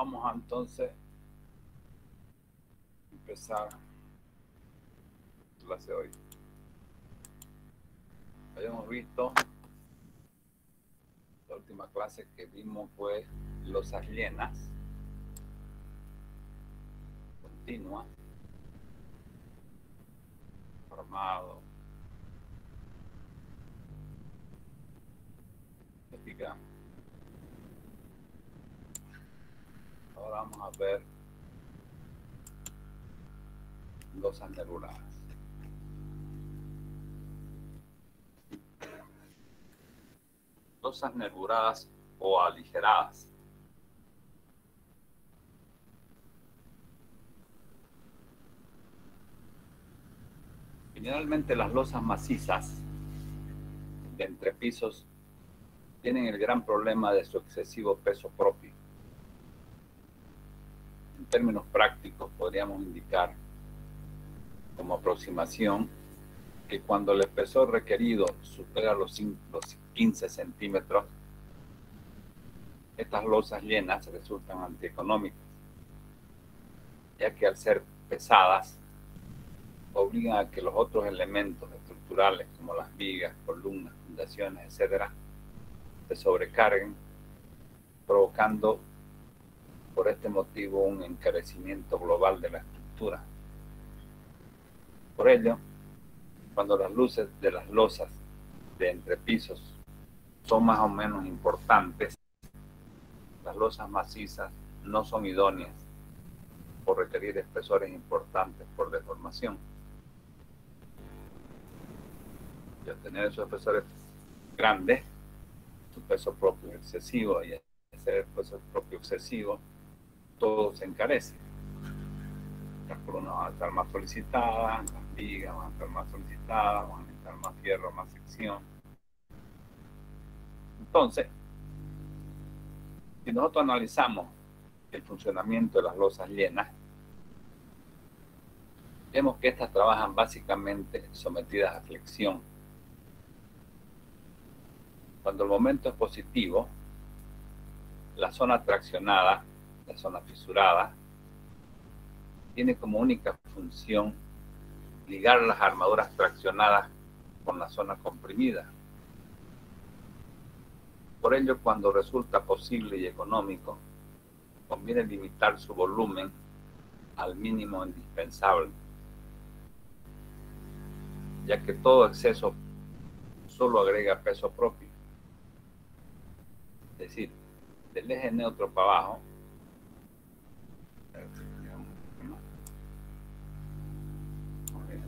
Vamos a entonces empezar la clase de hoy. Habíamos visto, la última clase que vimos fue losas llenas, continua, formado, vertical. Ahora vamos a ver losas nervuradas. Losas nervuradas o aligeradas. Generalmente las losas macizas de entrepisos tienen el gran problema de su excesivo peso propio. En términos prácticos podríamos indicar como aproximación que cuando el espesor requerido supera los 15 centímetros, estas losas llenas resultan antieconómicas, ya que al ser pesadas obligan a que los otros elementos estructurales como las vigas, columnas, fundaciones, etcétera, se sobrecarguen, provocando por este motivo un encarecimiento global de la estructura. Por ello, cuando las luces de las losas de entrepisos son más o menos importantes, las losas macizas no son idóneas por requerir espesores importantes por deformación. Y al tener esos espesores grandes, su peso propio excesivo, y al ser peso propio excesivo, todo se encarece. Las columnas van a estar más solicitadas, las vigas van a estar más solicitadas, van a necesitar más fierro, más sección. Entonces, si nosotros analizamos el funcionamiento de las losas llenas, vemos que estas trabajan básicamente sometidas a flexión. Cuando el momento es positivo, la zona traccionada, la zona fisurada, tiene como única función ligar las armaduras traccionadas con la zona comprimida. Por ello, cuando resulta posible y económico, conviene limitar su volumen al mínimo indispensable, ya que todo exceso solo agrega peso propio. Es decir, del eje neutro para abajo,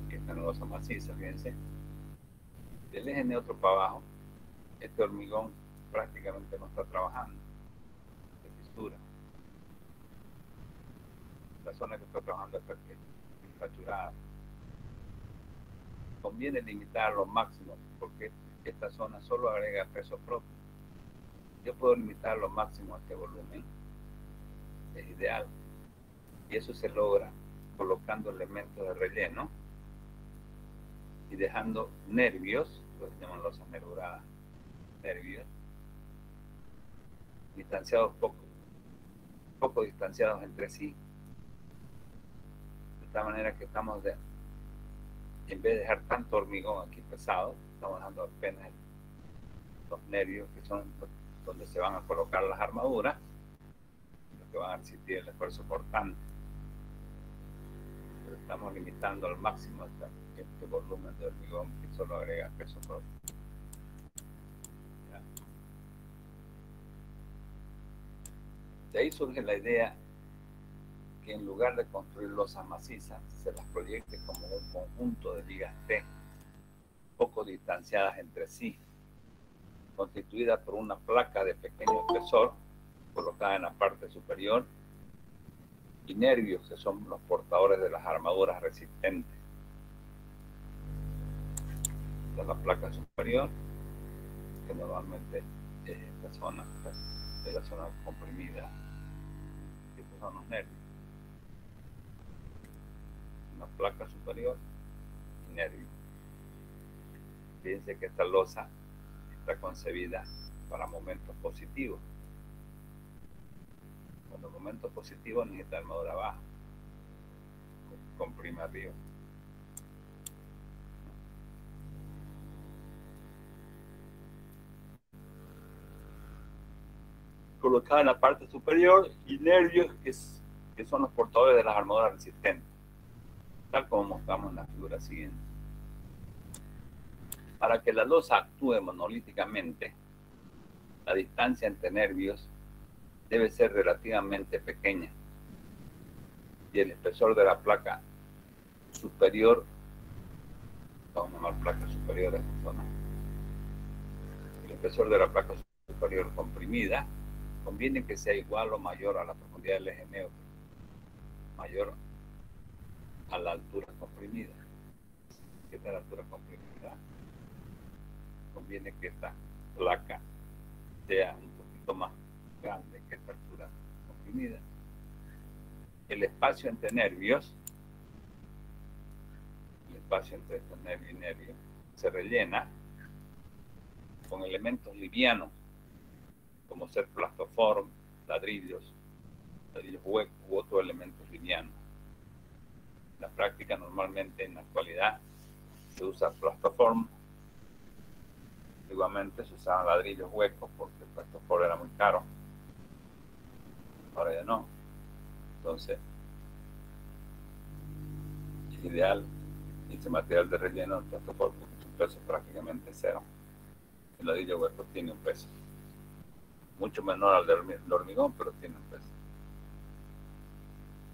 aquí están las losas macizas, fíjense, del eje neutro para abajo, este hormigón prácticamente no está trabajando de fisura. La zona que está trabajando es fracturada. Conviene limitar a lo máximo porque esta zona solo agrega peso propio. Yo puedo limitar a lo máximo este volumen, es ideal, y eso se logra colocando elementos de relleno y dejando nervios, lo que llaman losas nervuradas, nervios distanciados poco distanciados entre sí, de tal manera que estamos en vez de dejar tanto hormigón aquí pesado, estamos dejando apenas los nervios que son donde se van a colocar las armaduras, los que van a resistir el esfuerzo cortante. Pero estamos limitando al máximo este volumen de hormigón que solo agrega peso propio. De ahí surge la idea que en lugar de construir losas macizas, se las proyecte como un conjunto de vigas T, poco distanciadas entre sí, constituida por una placa de pequeño espesor colocada en la parte superior y nervios que son los portadores de las armaduras resistentes. Esta es la placa superior, que normalmente es esta zona, de la zona comprimida. Estos son los nervios. Una placa superior y nervios. Fíjense que esta losa está concebida para momentos positivos. Cuando el momento positivo necesita armadura baja, comprime arriba. Colocada en la parte superior y nervios que son los portadores de las armaduras resistentes, tal como mostramos en la figura siguiente. Para que la losa actúe monolíticamente, la distancia entre nervios debe ser relativamente pequeña y el espesor de la placa superior, vamos a llamar placa superior a esta zona, el espesor de la placa superior comprimida conviene que sea igual o mayor a la profundidad del eje neutro, mayor a la altura comprimida. ¿Qué es la altura comprimida? Conviene que esta placa sea un poquito más grande que esta altura comprimida. El espacio entre nervios, el espacio entre este nervio y nervio, se rellena con elementos livianos, como ser plastoform, ladrillos huecos u otros elementos livianos. En la práctica, normalmente en la actualidad, se usa plastoform. Antiguamente se usaban ladrillos huecos porque el plastoform era muy caro. Ahora ya no. Entonces, es ideal ese material de relleno del plastoform porque su peso es prácticamente cero. El ladrillo hueco tiene un peso mucho menor al del hormigón, pero tiene un peso.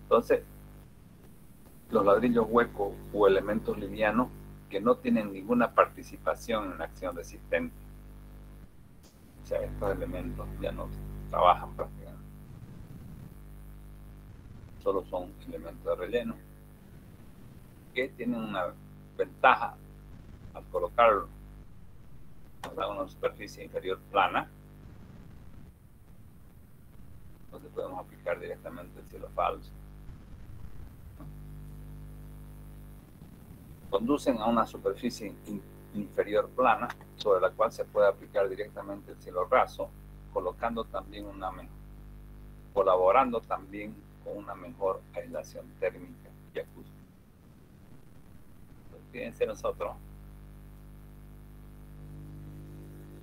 Entonces, los ladrillos huecos o elementos livianos que no tienen ninguna participación en la acción resistente. O sea, estos elementos ya no trabajan prácticamente. Solo son elementos de relleno que tienen una ventaja al colocarlo en una superficie inferior plana, donde podemos aplicar directamente el cielo falso. Conducen a una superficie inferior plana sobre la cual se puede aplicar directamente el cielo raso, colocando también colaborando también con una mejor aislación térmica y acústica. Entonces, fíjense, nosotros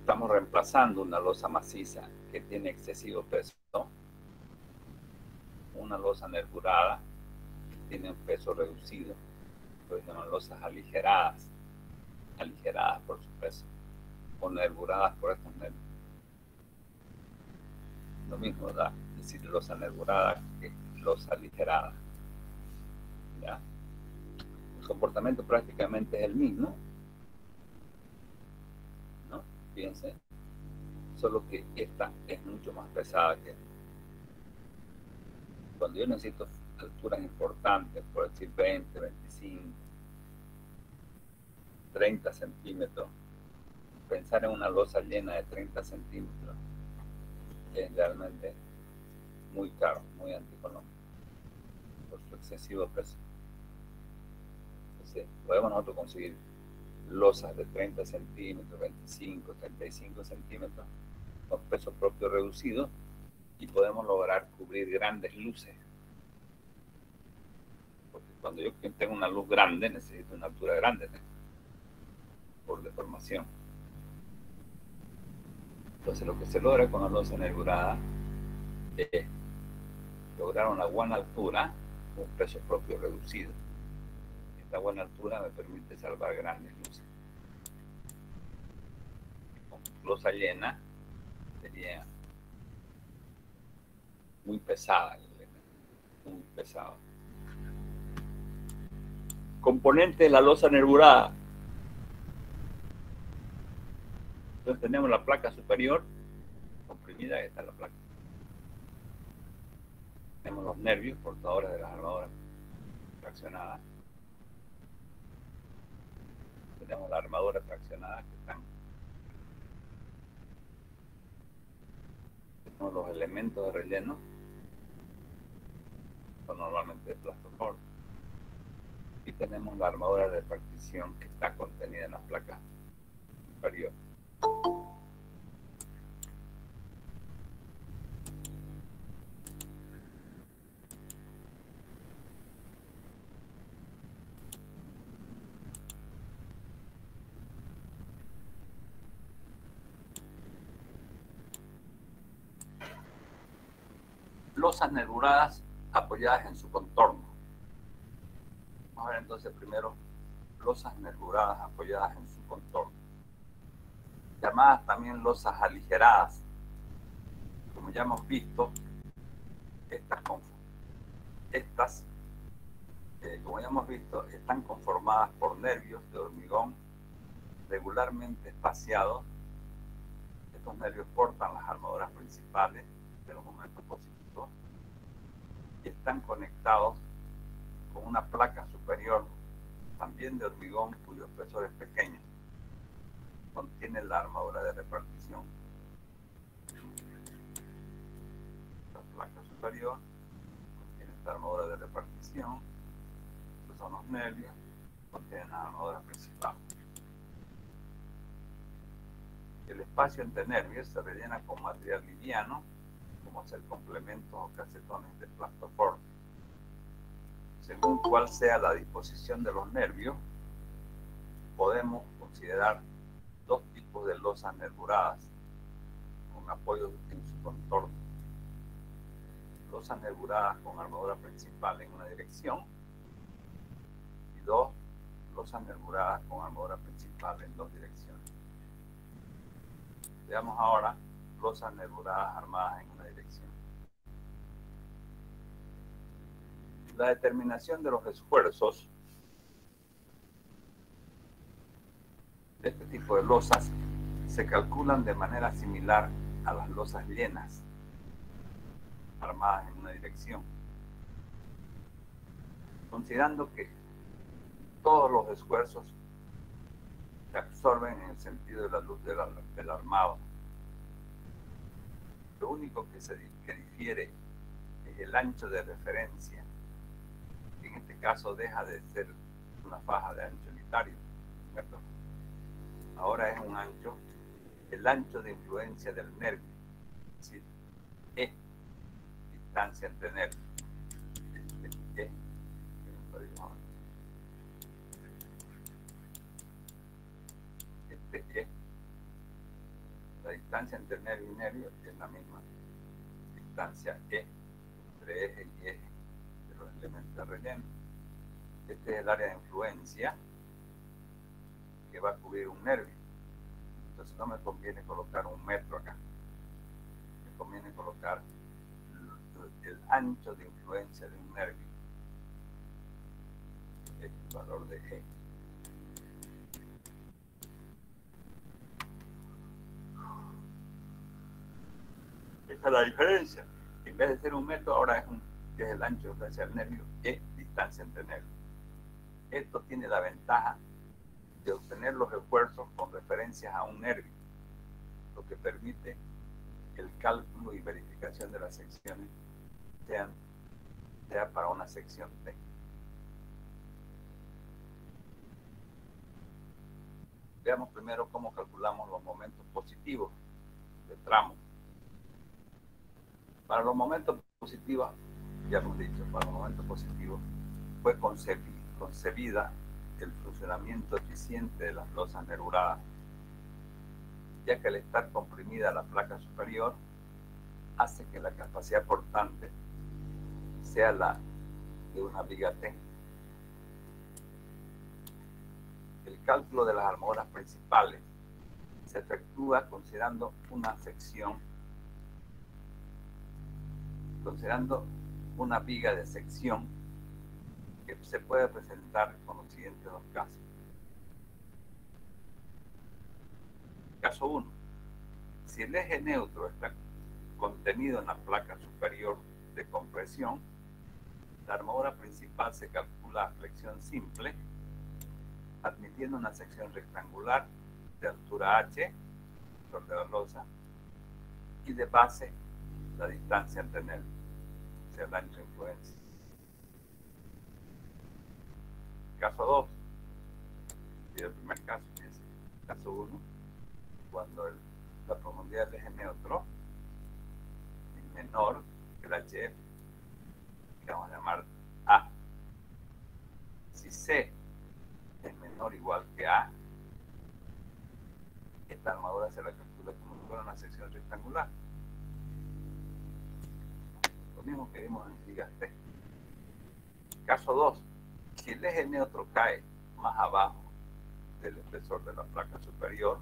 estamos reemplazando una losa maciza que tiene excesivo peso, una losa nervurada que tiene un peso reducido. Pues llaman losas aligeradas por su peso, o nervuradas por estos nervios. Lo mismo da decir losa nervurada que losa aligerada. ¿Ya? El comportamiento prácticamente es el mismo, ¿no? Fíjense, solo que esta es mucho más pesada que esta. Cuando yo necesito alturas importantes, por decir 20, 25, 30 centímetros, pensar en una losa llena de 30 centímetros es realmente muy caro, muy antieconómico, por su excesivo peso. Entonces, podemos nosotros conseguir losas de 30 centímetros, 25, 35 centímetros, con peso propio reducido, y podemos lograr cubrir grandes luces. Porque cuando yo tengo una luz grande, necesito una altura grande, ¿no? Por deformación. Entonces, lo que se logra con la losa nervurada es lograr una buena altura con un peso propio reducido. Esta buena altura me permite salvar grandes luces. Con losa llena sería muy pesada, muy pesado. Componente de la losa nervurada. Entonces tenemos la placa superior comprimida, esta es la placa. Tenemos los nervios portadores de las armaduras traccionadas. Tenemos la armadura traccionada que están. Tenemos los elementos de relleno, son normalmente de plastoform. Y tenemos la armadura de repartición que está contenida en la placa superior. losas nervuradas apoyadas en su contorno. Vamos a ver entonces primero losas nervuradas apoyadas en su contorno, llamadas también losas aligeradas. Como ya hemos visto, como ya hemos visto, están conformadas por nervios de hormigón regularmente espaciados. Estos nervios portan las armaduras principales de los momentos positivos y están conectados con una placa superior, también de hormigón, cuyo espesor es pequeño. Contiene la armadura de repartición. La placa superior contiene esta armadura de repartición. Estos son los nervios, contienen la armadura principal. El espacio entre nervios se rellena con material liviano, como ser complementos o casetones de plastoforme. Según cuál sea la disposición de los nervios, podemos considerar dos tipos de losas nervuradas con apoyo en su contorno. Losas nervuradas con armadura principal en una dirección y dos losas nervuradas con armadura principal en dos direcciones. Veamos ahora losas nervuradas armadas en una dirección. La determinación de los esfuerzos de este tipo de losas se calculan de manera similar a las losas llenas armadas en una dirección, considerando que todos los esfuerzos se absorben en el sentido de la luz del armado. Lo único que difiere es el ancho de referencia, que en este caso deja de ser una faja de ancho unitario, ¿cierto? Ahora es un ancho, el ancho de influencia del nervio, es decir, E, distancia entre nervios. La distancia entre nervio y nervio es la misma distancia E entre eje y eje de los elementos de relleno. Este es el área de influencia que va a cubrir un nervio. Entonces no me conviene colocar un metro acá, me conviene colocar el ancho de influencia de un nervio, el valor de E. Esta es la diferencia. En vez de ser un metro, ahora es el ancho de influencia del nervio, E, distancia entre nervios. Esto tiene la ventaja de obtener los esfuerzos con referencias a un nervio, lo que permite el cálculo y verificación de las secciones, sea para una sección T. Veamos primero cómo calculamos los momentos positivos de tramo. Para los momentos positivos, ya hemos dicho, para los momentos positivos fue concebida el funcionamiento eficiente de las losas nervuradas, ya que al estar comprimida la placa superior hace que la capacidad portante sea la de una viga T. El cálculo de las armaduras principales se efectúa considerando una viga de sección que se puede presentar con los siguientes dos casos. Caso 1. Si el eje neutro está contenido en la placa superior de compresión, la armadura principal se calcula a flexión simple, admitiendo una sección rectangular de altura h, de la losa, y de base la distancia entre nervios, o sea, el ancho de influencia. Caso 2, y el primer caso es caso 1, cuando la profundidad del eje neutro es menor que la HF, que vamos a llamar A. Si C es menor o igual que A, esta armadura se la calcula como si fuera una sección rectangular. mismo que vimos en vigas T. Caso 2. Si el eje neutro cae más abajo del espesor de la placa superior,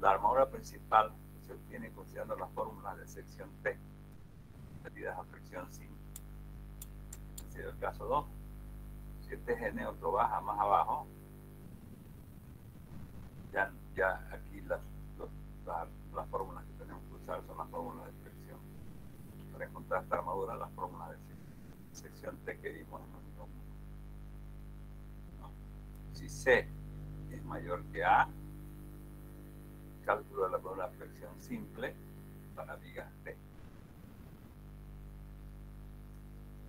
la armadura principal se obtiene considerando las fórmulas de sección T, referidas a fricción simple. Es decir, el caso 2. Si este eje neutro baja más abajo, ya aquí las fórmulas que tenemos que usar son las fórmulas de fricción. Para encontrar esta armadura, las fórmulas de sección T que vimos en el 1. Si C es mayor que A, cálculo de la armadura de fricción simple para vigas T.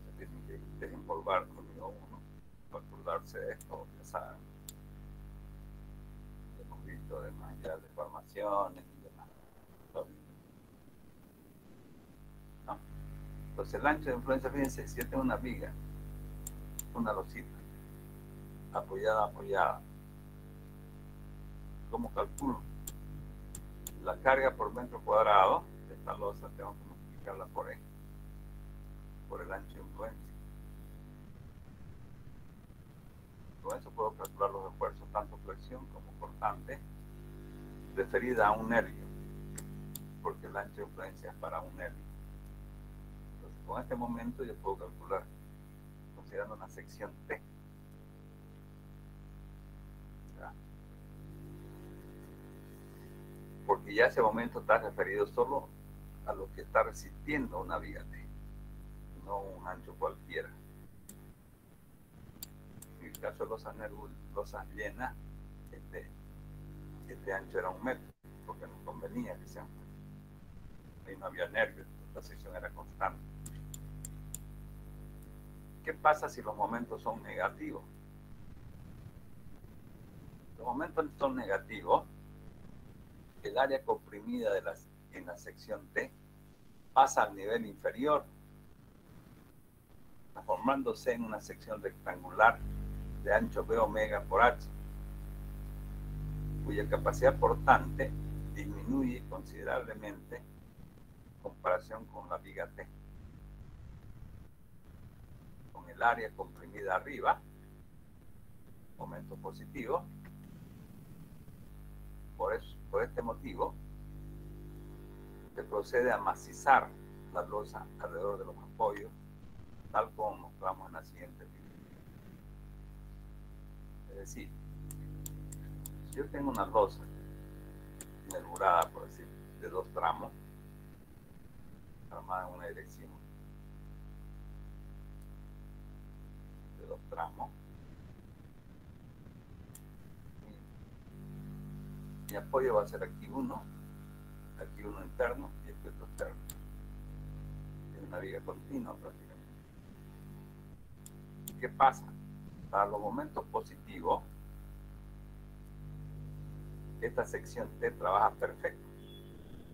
Se tienen que desempolvar conmigo uno para acordarse de esto, ya saben. Hemos visto además ya deformaciones y demás. ¿No? Entonces el ancho de influencia, fíjense, si esta es una viga, una losita, apoyada, ¿cómo calculo? La carga por metro cuadrado de esta losa tengo que multiplicarla por E, por el ancho de influencia. Con eso puedo calcular los esfuerzos, tanto flexión como cortante, referida a un nervio, porque el ancho de influencia es para un nervio. Entonces, con este momento yo puedo calcular, considerando una sección T. ¿Ya? Porque ya ese momento está referido solo a lo que está resistiendo una viga T, no un ancho cualquiera. En el caso de losas llenas, este ancho era 1 metro, porque no convenía que sea 1 metro. Ahí no había nervios, la sección era constante. ¿Qué pasa si los momentos son negativos? Los momentos son negativos, el área comprimida en la sección T pasa al nivel inferior, transformándose en una sección rectangular de ancho B omega por H, cuya capacidad portante disminuye considerablemente en comparación con la viga T. Con el área comprimida arriba, momento positivo, por este motivo, se procede a macizar la losa alrededor de los apoyos, tal como mostramos en la siguiente figura. Es decir, si yo tengo una losa nervurada, por decir, de 2 tramos, armada en una dirección de 2 tramos, mi apoyo va a ser aquí uno interno y este otro externo. Es una viga continua prácticamente. ¿Qué pasa? Para los momentos positivos, esta sección T trabaja perfecto.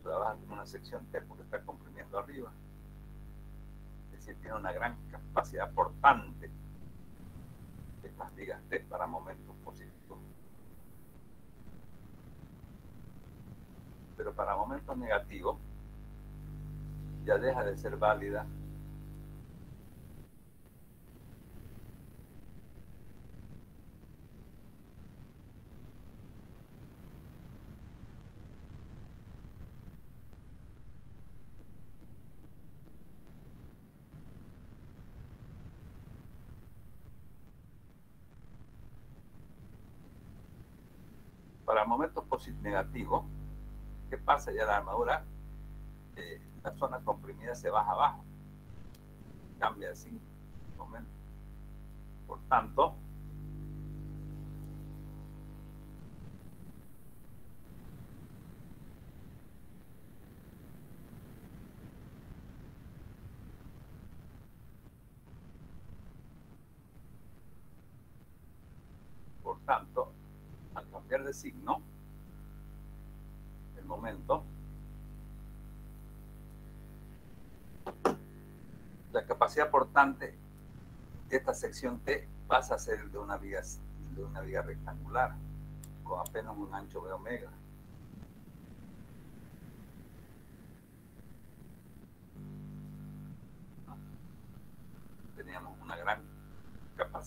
Trabaja como una sección T porque está comprimiendo arriba. Es decir, tiene una gran capacidad portante estas vigas T para momentos positivos. Pero para momentos negativos ya deja de ser válida para momentos negativos. ¿Qué pasa? Ya la armadura, la zona comprimida se baja abajo, cambia así en un momento. Por tanto, al cambiar de signo, el momento, la capacidad portante de esta sección T pasa a ser de una viga rectangular con apenas un ancho B omega.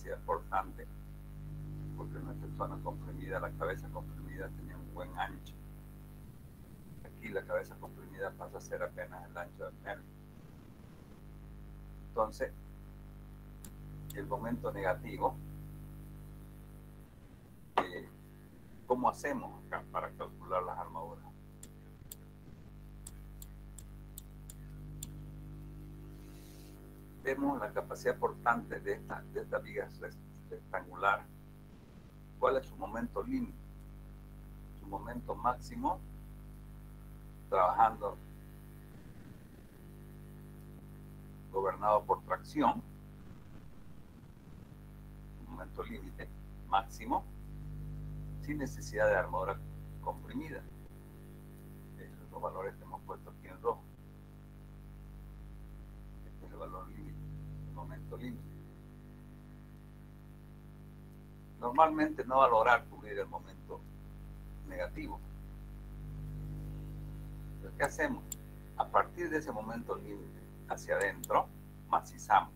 capacidad portante, porque nuestra zona comprimida, la cabeza comprimida, tenía un buen ancho. Aquí la cabeza comprimida pasa a ser apenas el ancho del nervio. Entonces, el momento negativo, ¿cómo hacemos acá para calcular las armaduras? Vemos la capacidad portante de esta viga rectangular. ¿Cuál es su momento límite? Su momento máximo, trabajando gobernado por tracción, momento límite máximo, sin necesidad de armadura comprimida. Los valores que hemos puesto aquí en rojo. Este es el valor límite, el momento límite. Normalmente no va a lograr cubrir el momento negativo. Entonces, ¿qué hacemos? A partir de ese momento límite hacia adentro, macizamos.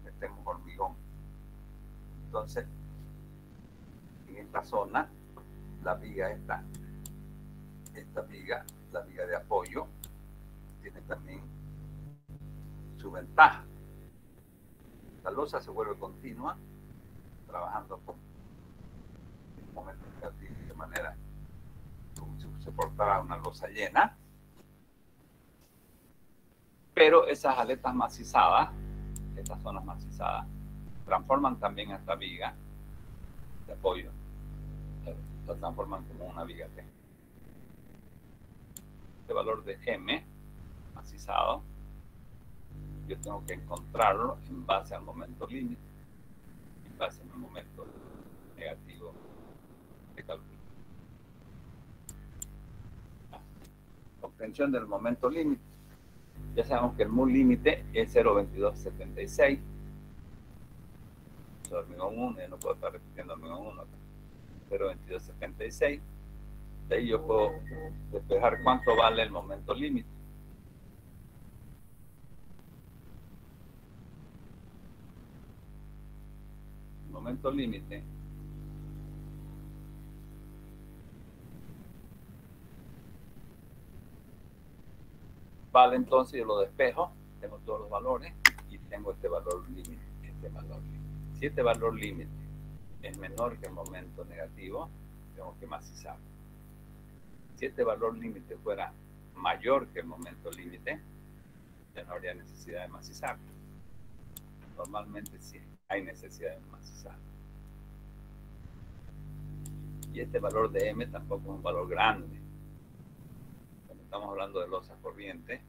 Metemos hormigón. Entonces, en esta zona, la viga esta viga, la viga de apoyo, tiene también su ventaja. La losa se vuelve continua, trabajando con un momento negativo de manera como si se portara una losa llena. Pero esas aletas macizadas, estas zonas macizadas, transforman también a esta viga de apoyo, la transforman como una viga T. Este valor de M, macizado, yo tengo que encontrarlo en base al momento límite, en base al momento negativo de cálculo. Obtención del momento límite. Ya sabemos que el mu límite es 0.2276. Es hormigón 1, ya no puedo estar repitiendo hormigón 1 acá. 0.2276. De ahí yo puedo despejar cuánto vale el momento límite. El momento límite vale, entonces yo lo despejo, tengo todos los valores y tengo este valor límite, Si este valor límite es menor que el momento negativo, tengo que macizar. Si este valor límite fuera mayor que el momento límite, ya no habría necesidad de macizar. Normalmente sí hay necesidad de macizar. Y este valor de M tampoco es un valor grande. Cuando estamos hablando de losas corrientes,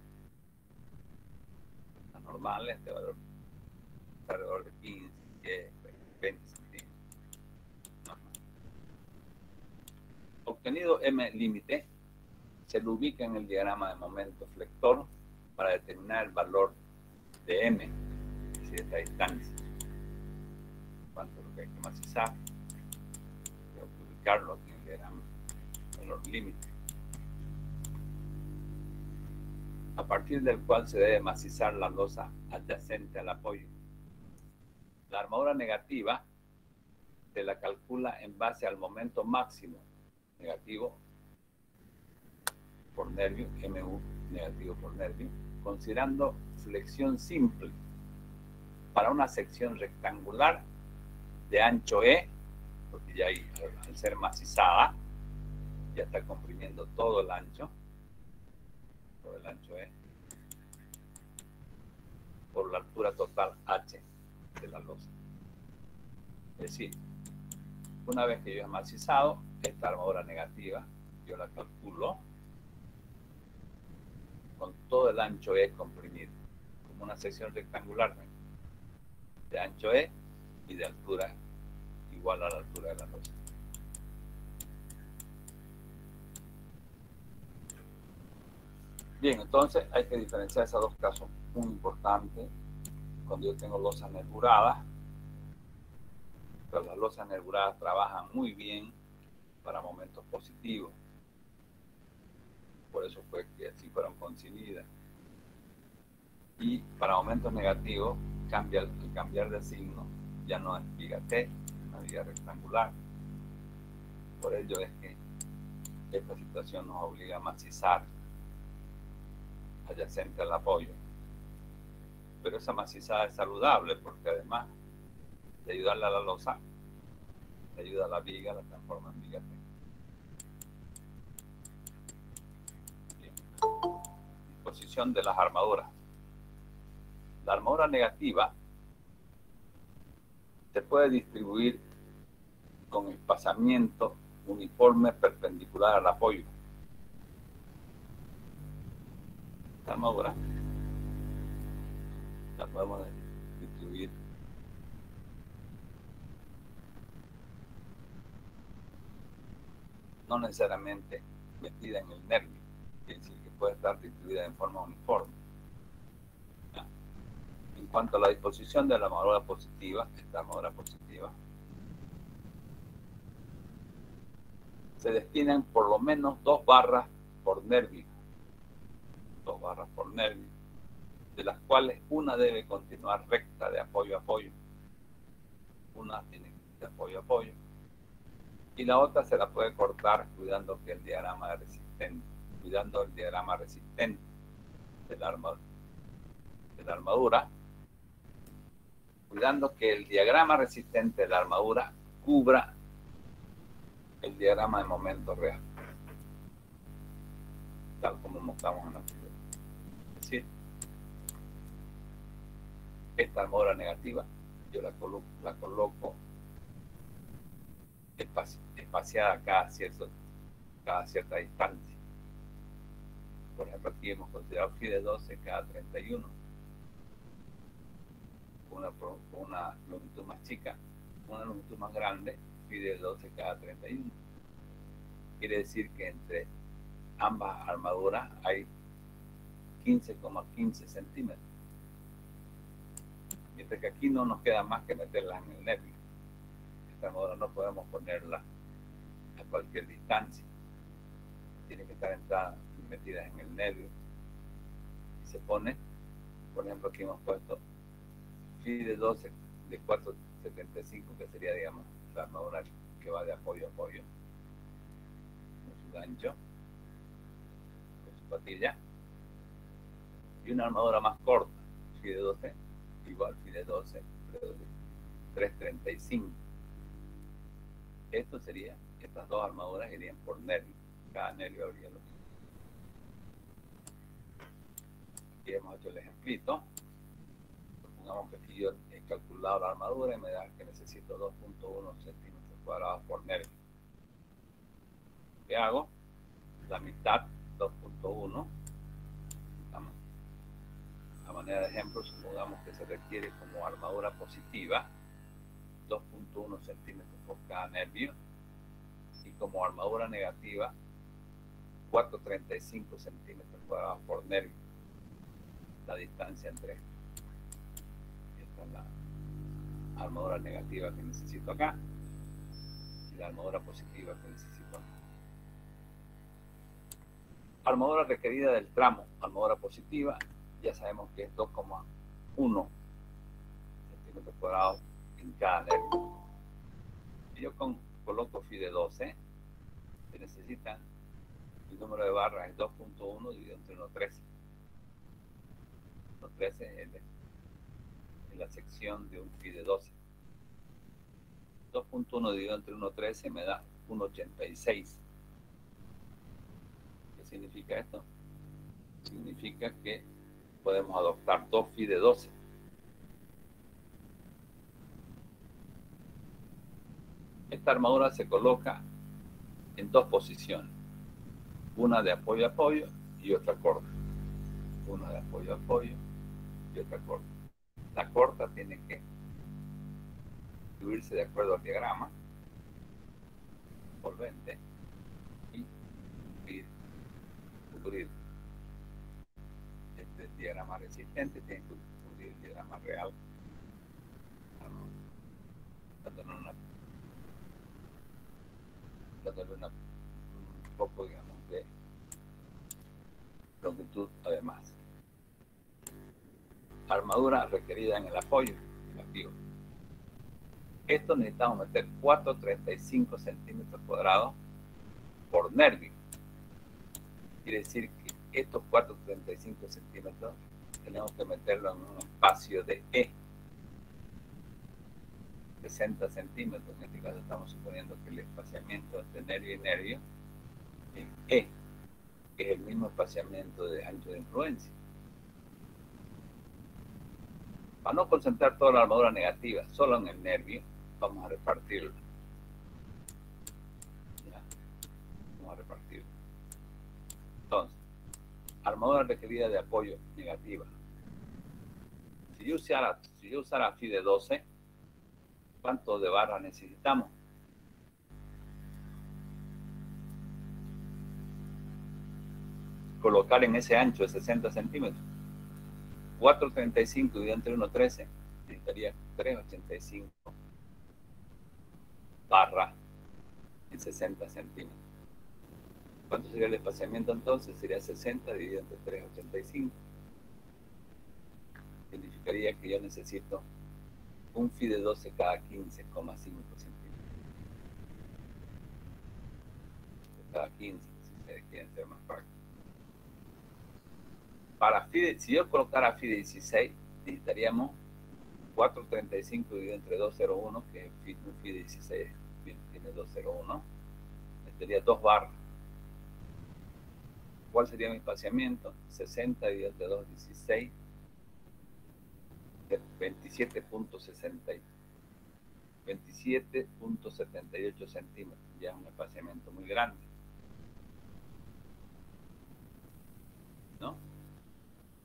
las normales, este valor es alrededor de 15, 10, 20 centímetros. Obtenido M límite, se lo ubica en el diagrama de momento flector para determinar el valor de M, es decir, esta distancia. Cuánto es lo que hay que macizar. Tengo que ubicarlo aquí en el diagrama, valor límite, a partir del cual se debe macizar la losa adyacente al apoyo. La armadura negativa se la calcula en base al momento máximo negativo por nervio, MU negativo por nervio, considerando flexión simple para una sección rectangular de ancho E, porque ya ahí, al ser macizada, ya está comprimiendo todo el ancho E, por la altura total H de la losa. Es decir, una vez que yo he macizado esta armadura negativa, yo la calculo con todo el ancho E comprimido, como una sección rectangular de ancho E y de altura igual a la altura de la losa. Bien, entonces hay que diferenciar esos dos casos muy importantes. Cuando yo tengo losas nervuradas, pero las losas nervuradas trabajan muy bien para momentos positivos. Por eso fue que así fueron concebidas. Y para momentos negativos al cambiar de signo, ya no es viga T, es una viga rectangular. Por ello es que esta situación nos obliga a macizar adyacente al apoyo. Pero esa macizada es saludable porque además de ayudarle a la losa, le ayuda a la viga, la transforma en viga T. Bien. Disposición de las armaduras. La armadura negativa se puede distribuir con espaciamiento uniforme perpendicular al apoyo. Esta armadura la podemos distribuir no necesariamente metida en el nervio, es decir, que puede estar distribuida en forma uniforme. En cuanto a la disposición de la armadura positiva, esta armadura positiva, se destinan por lo menos 2 barras por nervio. 2 barras por nervio, de las cuales una debe continuar recta de apoyo a apoyo. Una tiene de apoyo a apoyo. Y la otra se la puede cortar cuidando que el diagrama resistente, cuidando el diagrama resistente de la armadura, cuidando que el diagrama resistente de la armadura cubra el diagrama de momento real, tal como mostramos en la figura. Es decir, esta armadura negativa yo la coloco espaciada cada cierta distancia. Por ejemplo, aquí hemos considerado phi de 12 cada 31, una longitud más chica, una longitud más grande, phi de 12 cada 31. Quiere decir que entre ambas armaduras hay 15,15 centímetros. Mientras que aquí no nos queda más que meterla en el nervio. Esta armadura no podemos ponerla a cualquier distancia. Tiene que estar metida en el nervio. Y se pone, por ejemplo, aquí hemos puesto phi de 12 de 4,75, que sería, digamos, la armadura que va de apoyo a apoyo, con su gancho, con su patilla. Y una armadura más corta, phi de 12, igual phi de 12, 3,35. Esto sería, estas dos armaduras irían por nervio. Cada nervio habría lo mismo. Aquí hemos hecho el ejemplito. Supongamos que aquí yo he calculado la armadura y me da que necesito 2,1 centímetros cuadrados por nervio. ¿Qué hago? La mitad, 2,1. A manera de ejemplo, supongamos que se requiere como armadura positiva 2,1 centímetros por cada nervio, y como armadura negativa 4,35 centímetros cuadrados por nervio. La distancia entre estas. Esta es la armadura negativa que necesito acá y la armadura positiva que necesito acá. Armadura requerida del tramo, armadura positiva, ya sabemos que es 2,1 centímetros cuadrados en cada nervio. Y yo coloco phi de 12, se necesitan, el número de barras es 2,1 dividido entre 1,13. 1,13 es la sección de un phi de 12. 2,1 dividido entre 1,13 me da 1,86. ¿Qué significa esto? Significa que podemos adoptar 2 phi de 12. Esta armadura se coloca en 2 posiciones, una de apoyo a apoyo y otra corta. Una de apoyo a apoyo y otra corta. La corta tiene que distribuirse de acuerdo al diagrama solvente y cubrir este diagrama resistente, tiene que cubrir el diagrama real, dándole un poco, digamos, de longitud además. armadura requerida en el apoyo, negativo. Esto necesitamos meter 435 centímetros cuadrados por nervio. Quiere decir que estos 435 centímetros tenemos que meterlo en un espacio de E, 60 centímetros. En este caso estamos suponiendo que el espaciamiento entre nervio y nervio es E, que es el mismo espaciamiento de ancho de influencia. Para no concentrar toda la armadura negativa solo en el nervio, vamos a repartirlo. ¿Ya? Vamos a repartirlo. Entonces, armadura requerida de apoyo negativa. Si yo usara FI de 12, ¿cuánto de barra necesitamos? Colocar en ese ancho de 60 centímetros. 435 dividido entre 1,13 necesitaría 385 barra en 60 centímetros. ¿Cuánto sería el espaciamiento entonces? Sería 60 dividido entre 385. Significaría que yo necesito un FI de 12 cada 15,5 centímetros. Cada 15, si se quieren ser más prácticos. Para si yo colocara FI de 16, necesitaríamos 435 dividido entre 201, que es un FI de 16, tiene 201, necesitaría 2 barras. ¿Cuál sería mi espaciamiento? 60 dividido entre 2, 16, 27.78 centímetros. Ya es un espaciamiento muy grande, ¿no?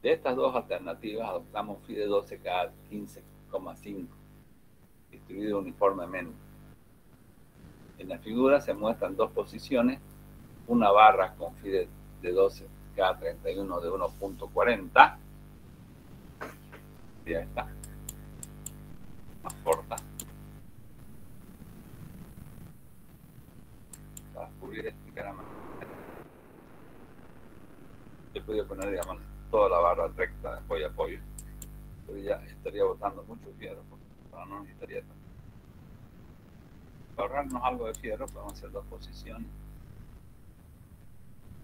De estas dos alternativas adoptamos FI de 12 cada 15,5, distribuido uniformemente. En la figura se muestran dos posiciones, una barra con FI de 12 cada 31 de 1.40, ya está, más corta, para cubrir este caramba. Yo podría poner, digamos, toda la barra recta de apoyo a apoyo, pero ya estaría botando mucho fierro, porque no necesitaría tanto. Para ahorrarnos algo de fierro podemos hacer dos posiciones,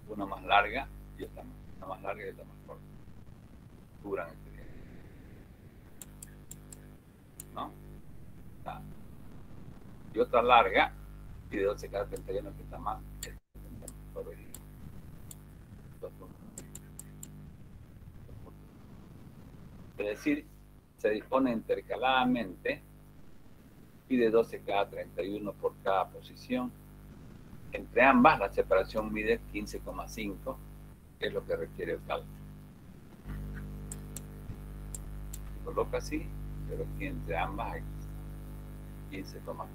una más larga y otra más larga y otra más corta, cubran este día, ¿no? Y otra larga y de 12 cada 31 que está más corregido. Es decir, se dispone intercaladamente y de 12 cada 31 por cada posición. Entre ambas la separación mide 15,5, que es lo que requiere el cálculo. Se coloca así, pero aquí entre ambas hay 15,15.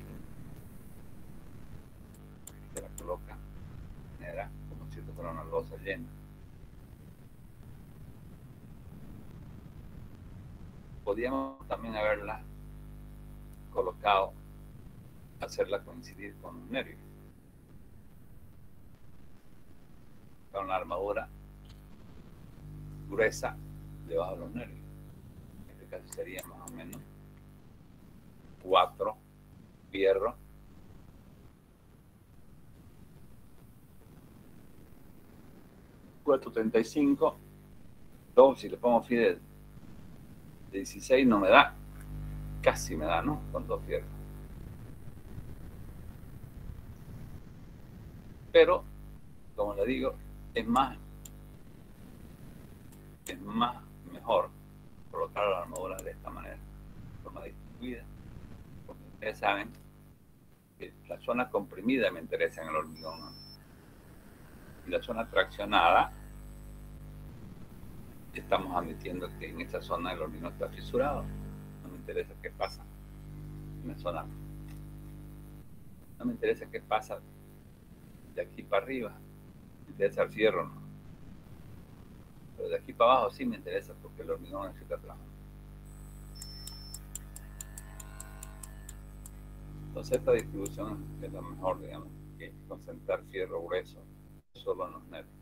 Se la coloca de manera como si fuera una losa llena. Podríamos también haberla colocado, hacerla coincidir con un nervio, con la armadura gruesa debajo de los nervios. En este caso sería más o menos 4 fierros, $4.35, 2, si le pongo FI de 16 no me da, casi me da, ¿no? Con 2 fierros. Pero, como le digo, es mejor colocar la armadura de esta manera, de forma distribuida, porque ustedes saben que la zona comprimida me interesa en el hormigón, ¿no? Y la zona traccionada, estamos admitiendo que en esta zona el hormigón está fisurado. No me interesa qué pasa en la zona. No me interesa qué pasa de aquí para arriba. Me interesa el fierro, ¿no? Pero de aquí para abajo sí me interesa porque el hormigón necesita trabajo. Entonces esta distribución es la mejor, digamos, que concentrar fierro grueso solo en los nervios.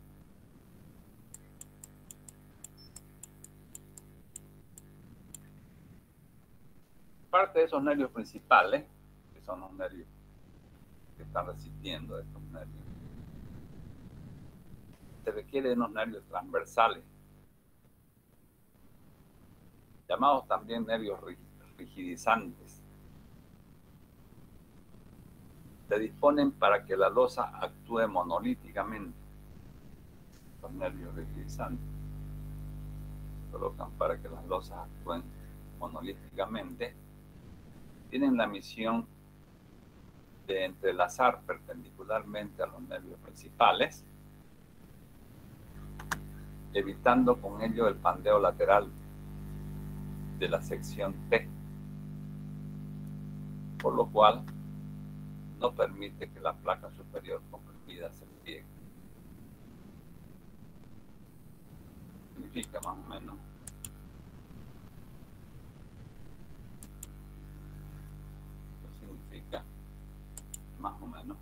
Aparte de esos nervios principales, que son los nervios que están resistiendo estos nervios, se requiere de unos nervios transversales, llamados también nervios rigidizantes. Se disponen para que la losa actúe monolíticamente. Los nervios rigidizantes se colocan para que las losas actúen monolíticamente. Tienen la misión de entrelazar perpendicularmente a los nervios principales, evitando con ello el pandeo lateral de la sección T, por lo cual no permite que la placa superior comprimida se pliegue. Significa más o menos más o menos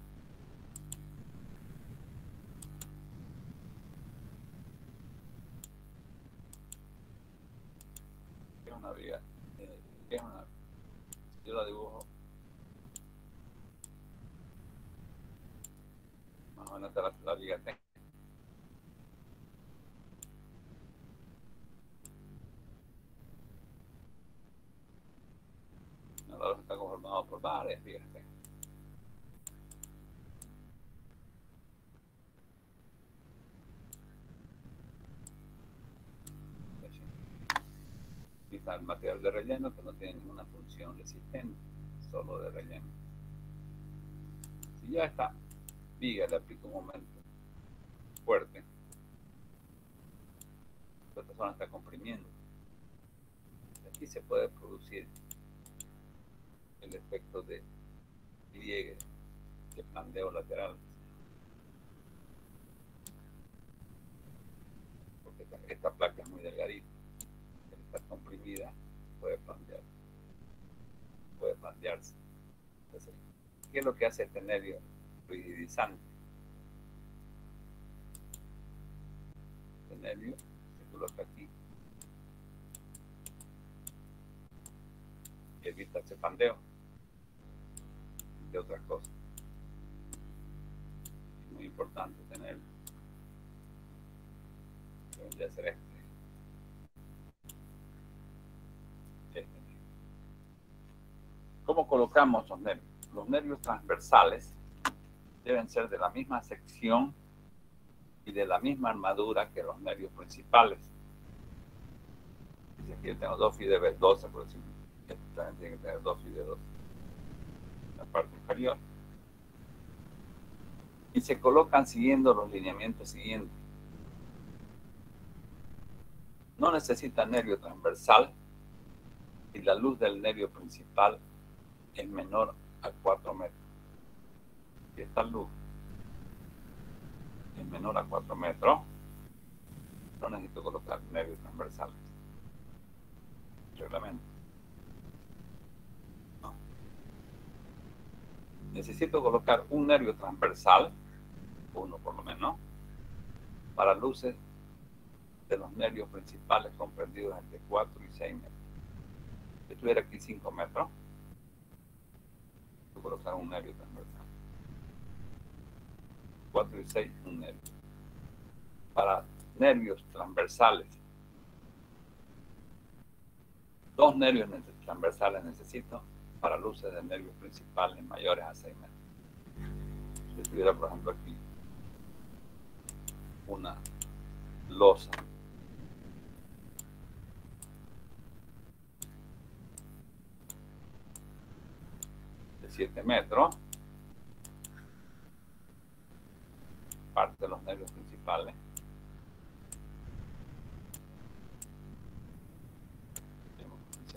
es una viga, es una, yo la dibujo más o menos la viga T. Ahora está conformado por varias vigas T. Aquí está el material de relleno que no tiene ninguna función resistente, solo de relleno. Si ya esta viga le aplica un momento fuerte, esta zona está comprimiendo. Aquí se puede producir el efecto de pliegue, de pandeo lateral, porque esta placa es muy delgadita, está comprimida, puede pandearse. Entonces, ¿qué es lo que hace este nervio rigidizante? Este nervio se coloca aquí, y evita ese pandeo de otras cosas. Es muy importante tenerlo. Debería ser este. ¿Cómo colocamos los nervios? Los nervios transversales deben ser de la misma sección y de la misma armadura que los nervios principales. Dice aquí yo tengo 2 phi de 12, por decir, este también tiene que tener 2 phi de 12. La parte inferior. Y se colocan siguiendo los lineamientos siguientes. No necesita nervio transversal y la luz del nervio principal es menor a 4 metros. Si esta luz es menor a 4 metros, no necesito colocar nervios transversales. Reglamento. No. Necesito colocar un nervio transversal, uno por lo menos, para luces de los nervios principales comprendidos entre 4 y 6 metros. Si estuviera aquí 5 metros, voy a colocar un nervio transversal. 4 y 6, un nervio. Para nervios transversales, 2 nervios transversales necesito para luces de nervios principales mayores a 6 metros. Si tuviera, por ejemplo, aquí una losa de 7 metros, parte de los nervios principales,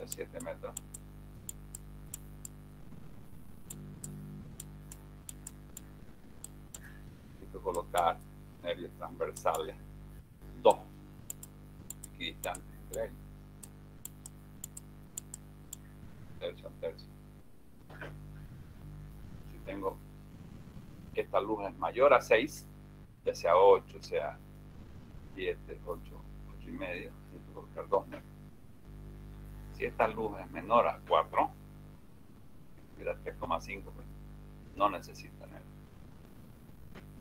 a 7 metros, necesito colocar nervios transversales 2 equidistantes entre ellos, tercio a tercio. Si tengo que esta luz es mayor a 6, ya sea 8, sea 7, 8 y medio, necesito colocar 2 nervios. Si esta luz es menor a 4, Mira, 3,5, pues no necesita nervio.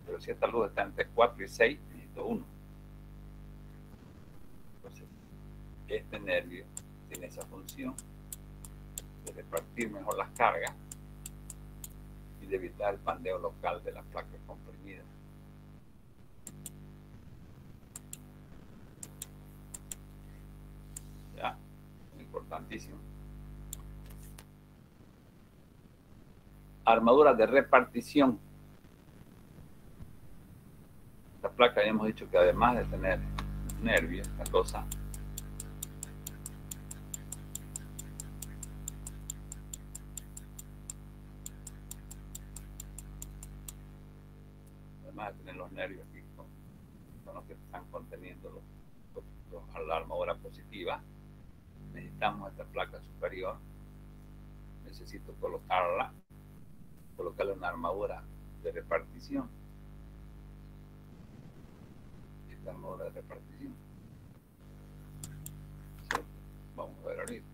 Pero si esta luz está entre 4 y 6, necesito 1. Entonces, este nervio tiene esa función de repartir mejor las cargas y de evitar el pandeo local de las placas comprimidas. Ya, importantísimo. Armadura de repartición. Esta placa ya hemos dicho que además de tener nervios, esta cosa además de tener los nervios aquí con los que están conteniendo la armadura positiva, necesitamos esta placa superior. Necesito colocarle una armadura de repartición. Esta armadura de repartición. ¿Sí? Vamos a ver ahorita.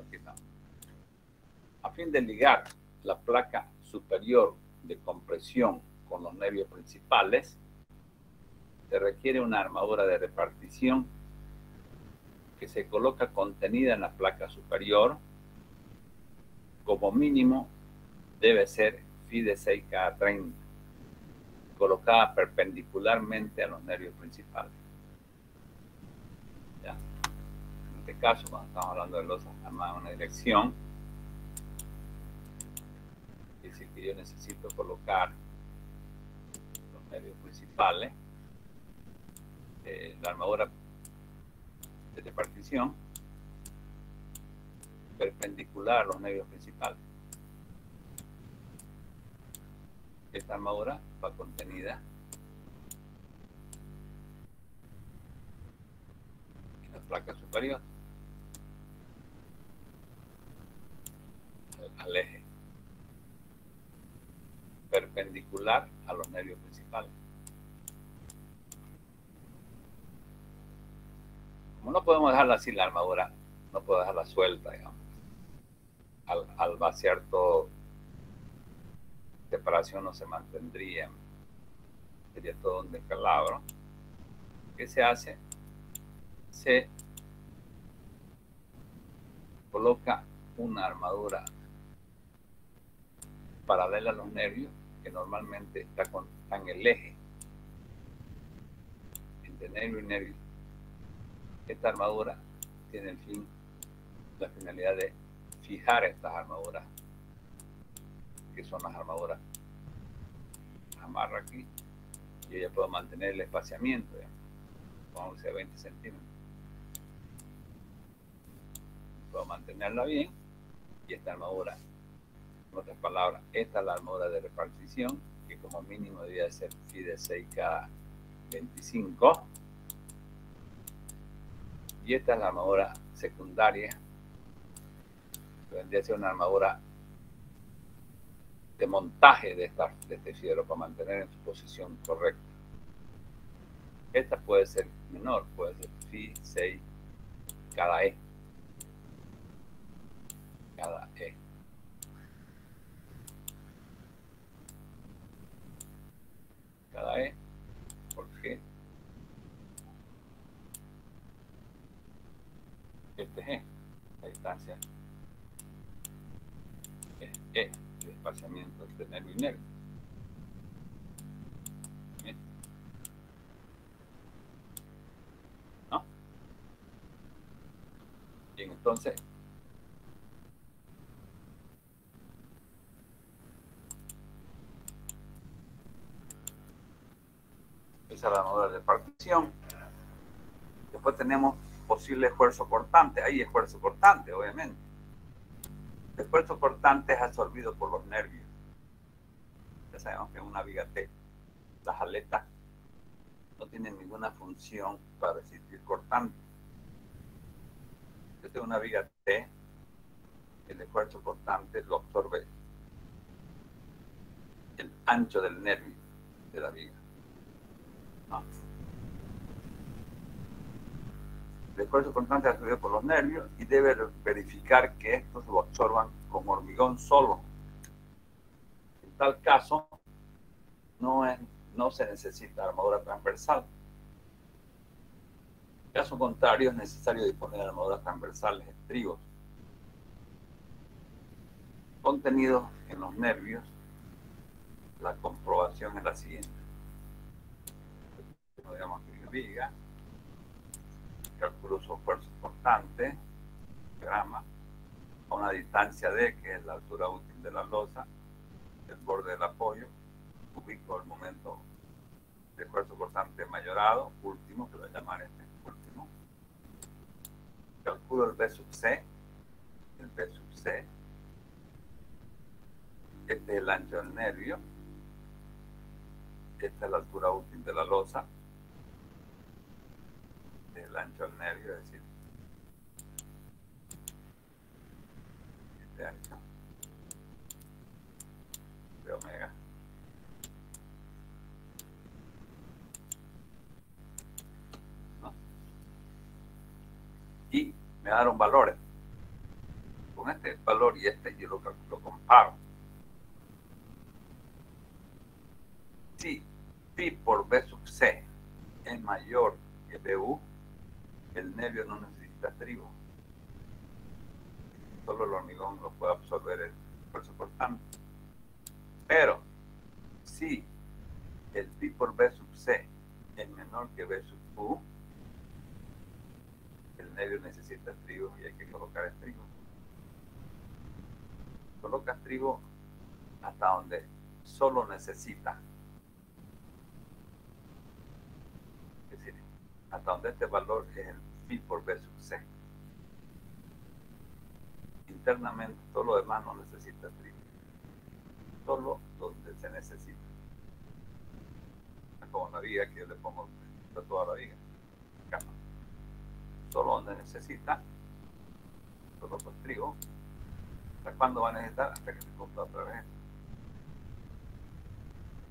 Aquí estamos. A fin de ligar la placa superior de compresión con los nervios principales, se requiere una armadura de repartición que se coloca contenida en la placa superior. Como mínimo debe ser phi de 6 cada 30, colocada perpendicularmente a los nervios principales. ¿Ya? En este caso, cuando estamos hablando de losas armadas en una dirección, dice que yo necesito colocar los nervios principales, la armadura de repartición perpendicular a los nervios principales. Esta armadura va contenida en la placa superior al eje, perpendicular a los nervios principales. Como no podemos dejarla así la armadura, no puedo dejarla suelta, digamos. Al vaciar todo, separación no se mantendría, sería todo un descalabro. ¿Qué se hace? Se coloca una armadura paralela a los nervios que normalmente está en el eje entre nervio y nervio. Esta armadura tiene la finalidad de fijar estas armaduras, que son las armaduras. Amarra aquí y yo ya puedo mantener el espaciamiento, vamos a decir 20 centímetros. Puedo mantenerla bien y esta armadura, en otras palabras, esta es la armadura de repartición, que como mínimo debía ser phi de 6 cada 25. Y esta es la armadura secundaria, que vendría a ser una armadura de montaje de este fierro para mantener en su posición correcta. Esta puede ser menor, puede ser phi 6 cada E. Cada E. Cada E, porque este es E, la distancia es E, el espaciamiento entre nervio y nervio. ¿No? Bien, entonces, esa es la armadura de repartición. Después tenemos posible esfuerzo cortante. Hay esfuerzo cortante, obviamente. El esfuerzo cortante es absorbido por los nervios. Ya sabemos que en una viga T, las aletas no tienen ninguna función para resistir cortante. Desde una viga T, el esfuerzo cortante lo absorbe el ancho del nervio de la viga. ¿No? El esfuerzo constante es absorbido por los nervios y debe verificar que estos lo absorban con hormigón solo. En tal caso, no se necesita armadura transversal. En caso contrario, es necesario disponer de armaduras transversales, estribos, contenidos en los nervios. La comprobación es la siguiente. Podríamos escribir viga, calculo su esfuerzo constante, grama, a una distancia D, que es la altura útil de la losa, el borde del apoyo, ubico el momento de esfuerzo constante mayorado, último, que lo voy a llamar este último. Calculo el B sub C, el B sub C, este es el ancho del nervio, esta es la altura útil de la losa, este es el ancho del nervio, es decir, este ancho de omega. ¿No? Y me dieron valores. Con este valor y este yo lo comparo. Si pi por B sub C es mayor que BU, el nervio no necesita estribo. Solo el hormigón lo puede absorber el esfuerzo constante. Pero si el pi por B sub C es menor que B sub U, el nervio necesita estribo y hay que colocar estribo. Coloca estribo hasta donde solo necesita. Es decir, hasta donde este valor es el pi por B sub C. Internamente todo lo demás no necesita estribo. Solo donde se necesita. Es como una viga que yo le pongo a toda la viga. Acá no. Solo donde necesita, coloco estribo. ¿Hasta cuándo va a necesitar? Hasta que se cumpla otra vez.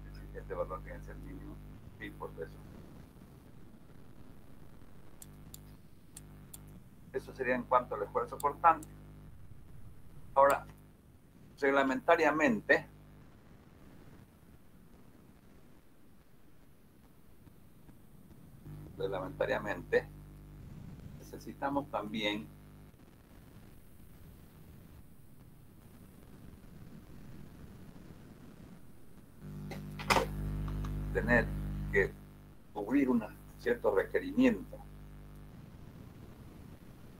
Es decir, este valor tiene que ser mínimo pi por B sub C. Eso sería en cuanto al esfuerzo constante. Ahora, reglamentariamente, necesitamos también tener que cubrir ciertos requerimientos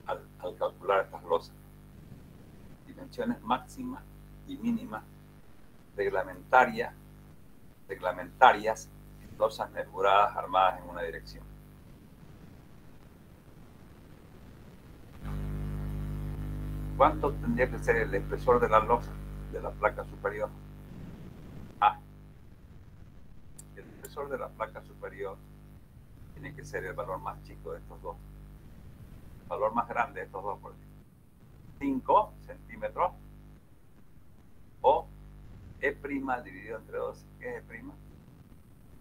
al calcular estas losas. Dimensiones máximas y mínimas reglamentarias en losas nervuradas armadas en una dirección. ¿Cuánto tendría que ser el espesor de la losa de la placa superior? A. El espesor de la placa superior tiene que ser el valor más chico de estos dos. El valor más grande de estos dos, por ejemplo. 5 centímetros o E' dividido entre 12. ¿Qué es E'?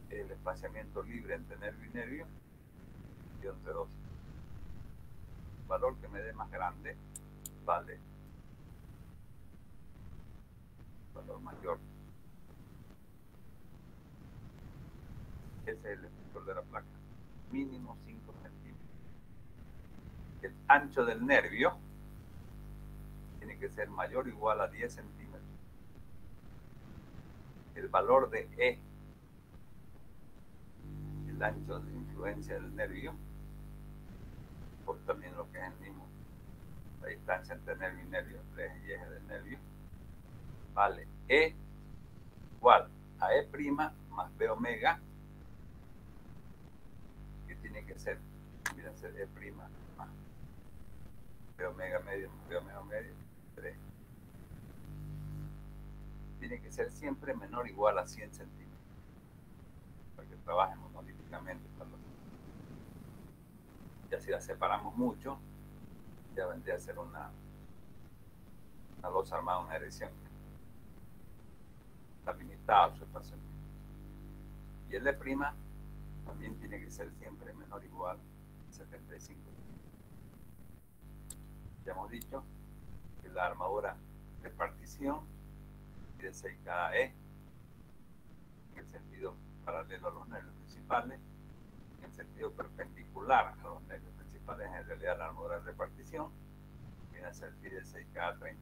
Es el espaciamiento libre entre nervio y nervio dividido entre 12. El valor que me dé más grande vale el valor mayor. Ese es el espesor de la placa. Mínimo 5 centímetros. El ancho del nervio tiene que ser mayor o igual a 10 centímetros. El valor de E, el ancho de influencia del nervio, por también lo que es el mismo, la distancia entre nervio y nervio, el eje del nervio, vale E igual a E' más B omega, que tiene que ser, miren, ser E' más B omega medio, B omega medio, 3. Tiene que ser siempre menor o igual a 100 centímetros para que trabajen monolíticamente. Ya si la separamos mucho, ya vendría a ser una losa armada, una erección. Está limitada su espacio. Y el E' también tiene que ser siempre menor o igual a 75. Ya hemos dicho que la armadura de partición de 6 cada E en el sentido paralelo a los nervios principales, en el sentido perpendicular a los nervios principales. En realidad la armadura de repartición viene a ser phi de 6 cada 30.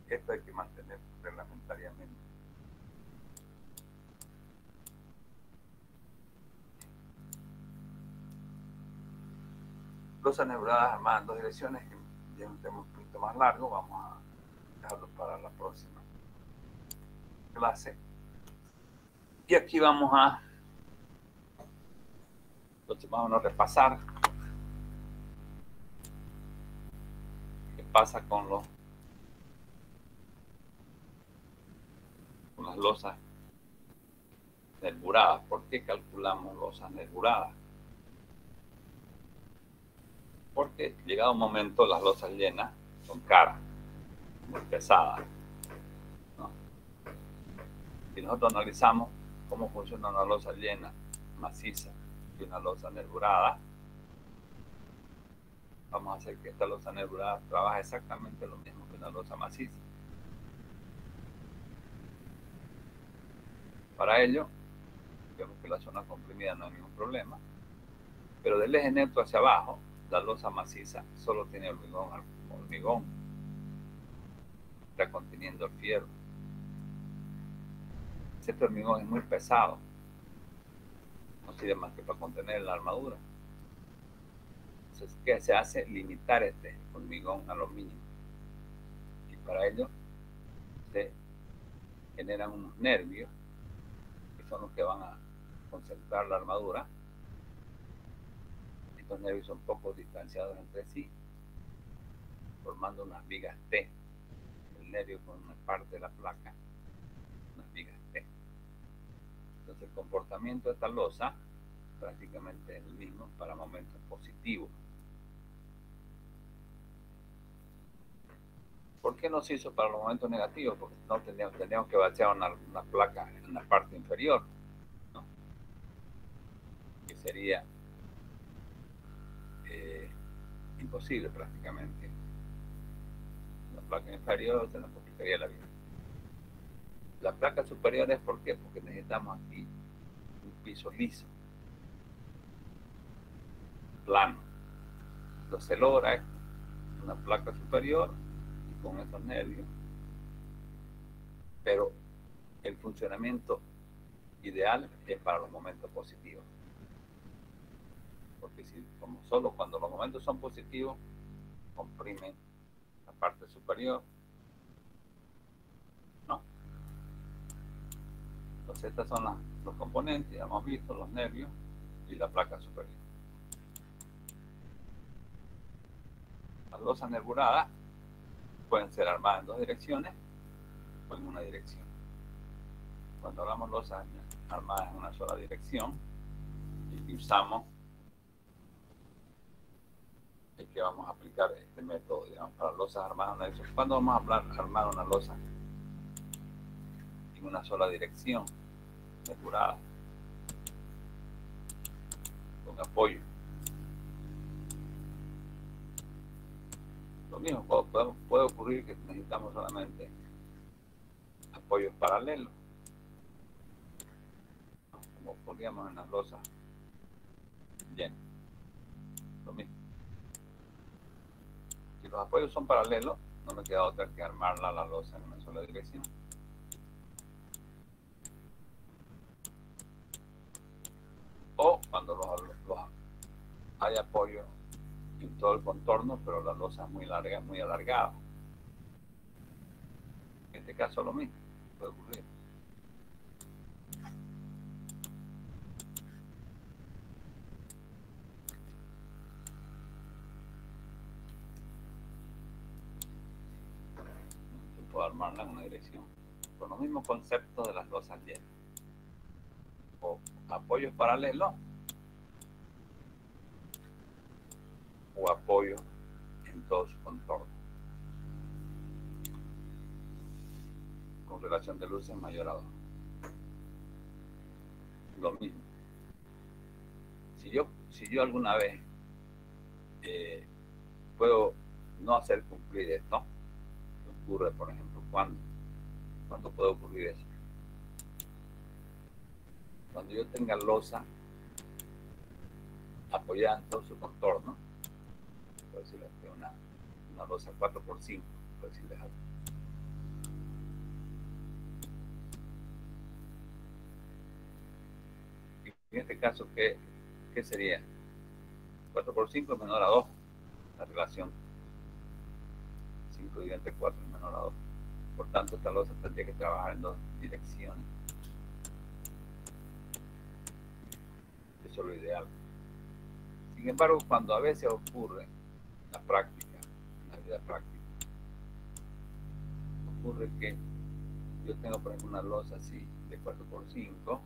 Esto hay que mantener reglamentariamente. Losas nebuladas armadas en 2 direcciones, que ya es un tema un poquito más largo, vamos a dejarlo para la próxima clase. Y aquí vamos a, entonces vamos a repasar qué pasa con las losas nervuradas. ¿Por qué calculamos losas nervuradas? Porque llegado un momento las losas llenas son caras, muy pesadas, ¿no? Si nosotros analizamos cómo funciona una losa llena, maciza, y una losa nervurada, vamos a hacer que esta losa nervurada trabaje exactamente lo mismo que una losa maciza. Para ello, vemos que la zona comprimida no hay ningún problema, pero del eje neutro hacia abajo, la losa maciza solo tiene hormigón, está conteniendo el fierro. Este hormigón es muy pesado, no sirve más que para contener la armadura. Entonces, ¿qué se hace? Limitar este hormigón a lo mínimo. Y para ello se generan unos nervios que son los que van a concentrar la armadura. Estos nervios son poco distanciados entre sí, formando unas vigas T. El nervio con una parte de la placa, unas vigas T. Entonces el comportamiento de esta losa prácticamente es el mismo para momentos positivos. ¿Por qué no se hizo para los momentos negativos? Porque no tendríamos que bachear una placa en la parte inferior, ¿no? Que sería imposible prácticamente. La placa inferior se nos complicaría la vida. La placa superior es ¿por qué? Porque necesitamos aquí un piso liso, plano. Entonces se logra una placa superior y con estos nervios, pero el funcionamiento ideal es para los momentos positivos. Porque si, como solo cuando los momentos son positivos, comprimen la parte superior, ¿no? Entonces estos son los componentes, ya hemos visto, los nervios y la placa superior. Las losas nervuradas pueden ser armadas en 2 direcciones o en una dirección. Cuando hablamos de losas armadas en una sola dirección, y usamos el que vamos a aplicar este método, digamos, para losas armadas en una dirección. ¿Cuándo vamos a armar una losa en una sola dirección, nervurada, con apoyo? Lo mismo puede ocurrir que necesitamos solamente apoyos paralelos, ¿no? Como poníamos en las losas llenas. Lo mismo. Si los apoyos son paralelos, no me queda otra que armarla la losa en una sola dirección. O cuando hay apoyo en todo el contorno, pero la losa es muy larga, muy alargada. En este caso lo mismo puede ocurrir. Se puede armarla en una dirección. Con los mismos conceptos de las losas llenas. O apoyos paralelos o apoyo en todo su contorno, con relación de luces mayor a 2. Lo mismo. Si yo alguna vez puedo no hacer cumplir esto. ¿Qué ocurre, por ejemplo? ¿Cuándo puede ocurrir eso? Cuando yo tenga losa apoyada en todo su contorno, por decirlo así, una losa 4x5, por decirlo así. En este caso, ¿qué sería? 4x5 es menor a 2, la relación 5 dividido entre 4 es menor a 2. Por tanto, esta losa tendría que trabajar en 2 direcciones. Eso es lo ideal. Sin embargo, cuando a veces ocurre en la práctica, en la vida práctica, ocurre que yo tengo, por ejemplo, una losa así de 4x5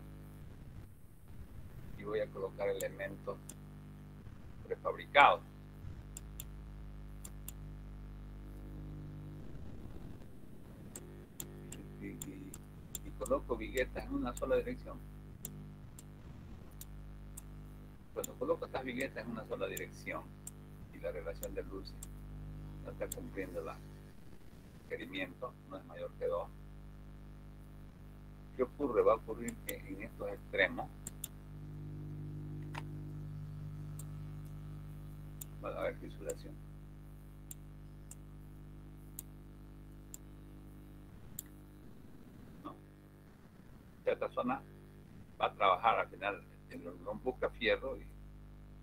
y voy a colocar elementos prefabricados. Y coloco viguetas en una sola dirección. Cuando coloco estas viguetas en una sola dirección y la relación de luces no está cumpliendo el requerimiento, no es mayor que 2, ¿qué ocurre? Va a ocurrir que en estos extremos va a haber fisuración. ¿No? Esta zona va a trabajar al final, el hormigón busca fierro y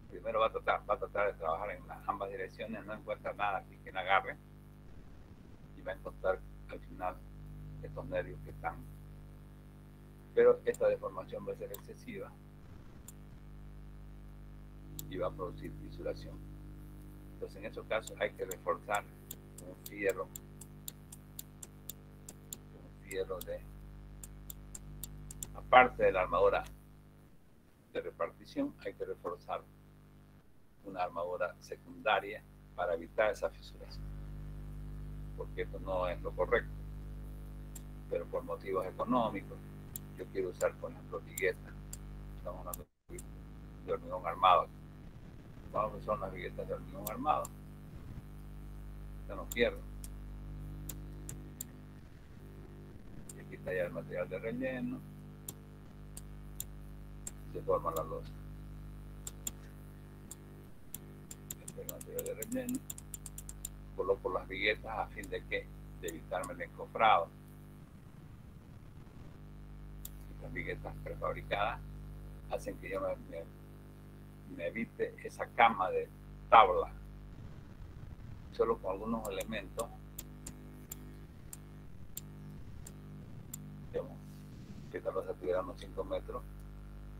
primero va a tratar de trabajar en ambas direcciones, no encuentra nada aquí que le agarre y va a encontrar al final estos nervios que están. Pero esta deformación va a ser excesiva y va a producir fisuración. Entonces, en esos casos hay que reforzar un fierro de, aparte de la armadura de repartición, hay que reforzar una armadura secundaria para evitar esa fisuración, porque esto no es lo correcto. Pero por motivos económicos, yo quiero usar, por ejemplo, viguetas. Estamos hablando de hormigón armado. ¿Cuáles son las viguetas de hormigón armado? Están los fierros. Y aquí está ya el material de relleno. Y se forma la losa. Este es el material de relleno. Coloco las viguetas a fin de evitarme el encofrado. Estas viguetas prefabricadas hacen que yo me evite esa cama de tabla. Solo con algunos elementos, digamos, que esta losa tuviera unos 5 metros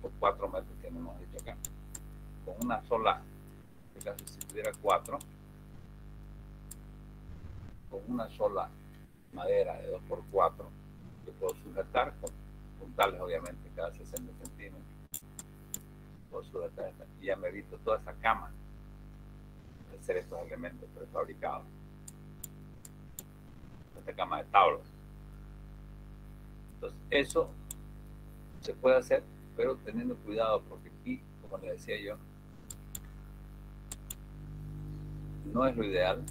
o 4 metros que hemos dicho acá. Con una sola, en este caso si tuviera 4, con una sola madera de 2x4, que puedo sujetar con puntales obviamente cada 60 centímetros. Puedo sujetar esta, y ya me evito toda esa cama de hacer estos elementos prefabricados. Esta cama de tablas. Entonces, eso se puede hacer, pero teniendo cuidado, porque aquí, como les decía yo, no es lo ideal,